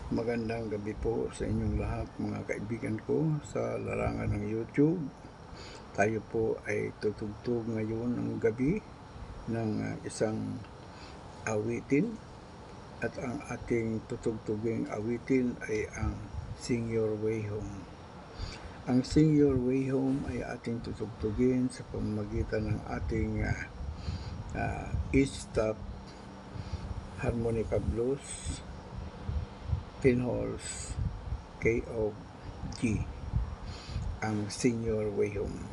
Magandang gabi po sa inyong lahat mga kaibigan ko sa larangan ng YouTube. Tayo po ay tutugtog ngayon ng gabi ng isang awitin at ang ating tutugtuging awitin ay ang Sing Your Way Home. Ang Sing Your Way Home ay ating tutugtugin sa pamamagitan ng ating E-stop harmonica blues pinholes K of G, ang Sing Your Way Home.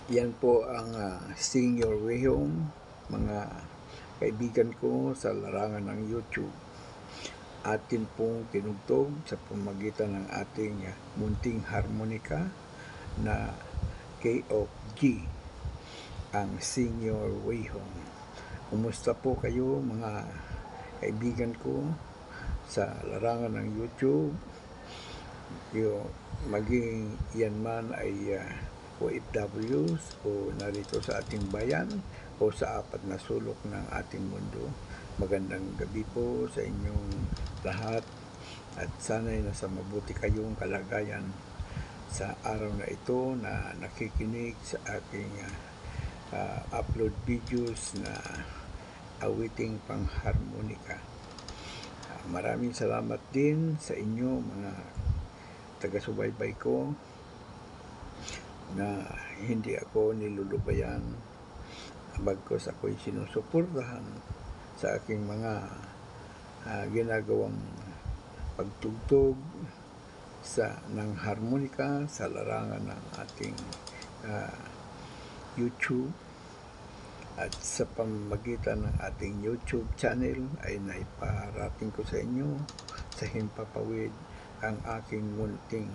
Yan po ang Sing Your Way Home, mga kaibigan ko sa larangan ng YouTube. Atin pong tinugtog sa pamagitan ng ating munting harmonika na K of G, ang Sing Your Way Home. Kumusta po kayo mga kaibigan ko sa larangan ng YouTube? Maging yan man ay OFWs o narito sa ating bayan o sa apat na sulok ng ating mundo. Magandang gabi po sa inyong lahat at sana'y nasa mabuti kayong kalagayan sa araw na ito na nakikinig sa aking upload videos na awiting pangharmonika. Maraming salamat din sa inyo mga taga-subaybay ko na hindi ako nilulubayan, bagkus ako'y sinusuportahan sa aking mga ginagawang pagtugtog ng harmonika sa larangan ng ating YouTube. At sa pamamagitan ng ating YouTube channel ay naiparating ko sa inyo sa himpapawid ang aking munting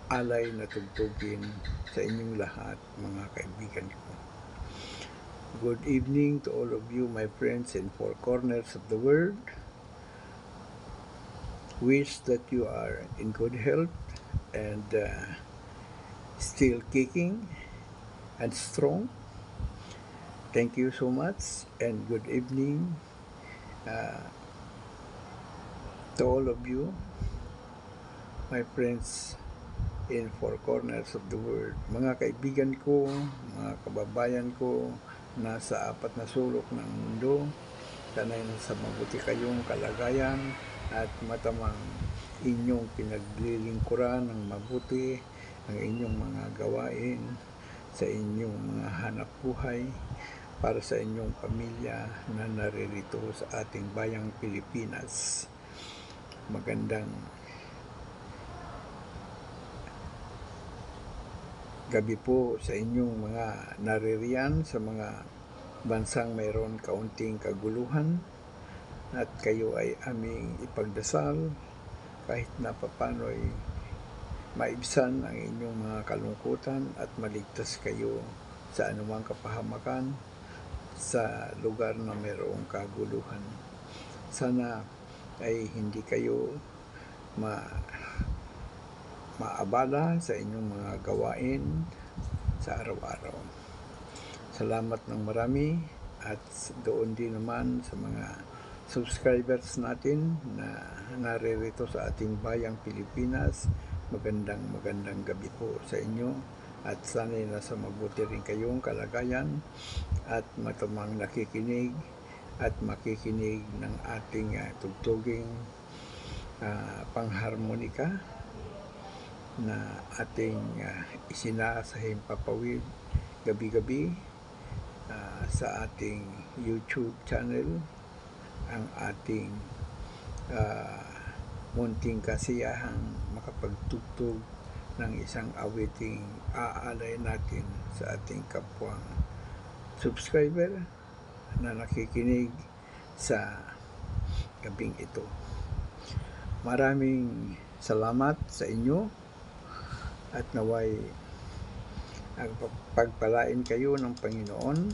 alay na tugtugin sa inyong lahat mga kaibigan ko. Good evening to all of you, my friends in four corners of the world. Wish that you are in good health and still kicking and strong. Thank you so much and good evening to all of you, my friends in four corners of the world. Mga kaibigan ko, mga kababayan ko, nasa apat na sulok ng mundo, sana'y nasa mabuti kayong kalagayan at matamang inyong pinaglilingkuran ng mabuti ang inyong mga gawain sa inyong mga hanap buhay para sa inyong pamilya na naririto sa ating bayang Pilipinas. Magandang gabi po sa inyong mga naririyan sa mga bansang mayroon kaunting kaguluhan at kayo ay aming ipagdasal kahit na papano ay maibsan ang inyong mga kalungkutan at maligtas kayo sa anumang kapahamakan sa lugar na mayroong kaguluhan. Sana ay hindi kayo maabala sa inyong mga gawain sa araw-araw. Salamat ng marami at doon din naman sa mga subscribers natin na naririto sa ating bayang Pilipinas. Magandang gabi po sa inyo at sana'y nasa mabuti rin kayong kalagayan at matamang nakikinig at makikinig ng ating tugtuging pangharmonika na ating isinasahing papawid gabi-gabi sa ating YouTube channel, ang ating munting kasiyahang makapagtugtog ng isang awiting aalay natin sa ating kapwang subscriber na nakikinig sa gabing ito. Maraming salamat sa inyo at naway pagpalain kayo ng Panginoon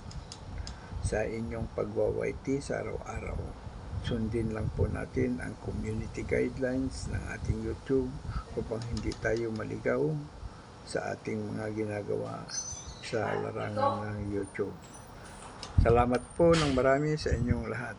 sa inyong pagwawaiti sa araw-araw. Sundin lang po natin ang community guidelines ng ating YouTube upang hindi tayo maligaw sa ating mga ginagawa sa larangan ng YouTube. Salamat po ng marami sa inyong lahat.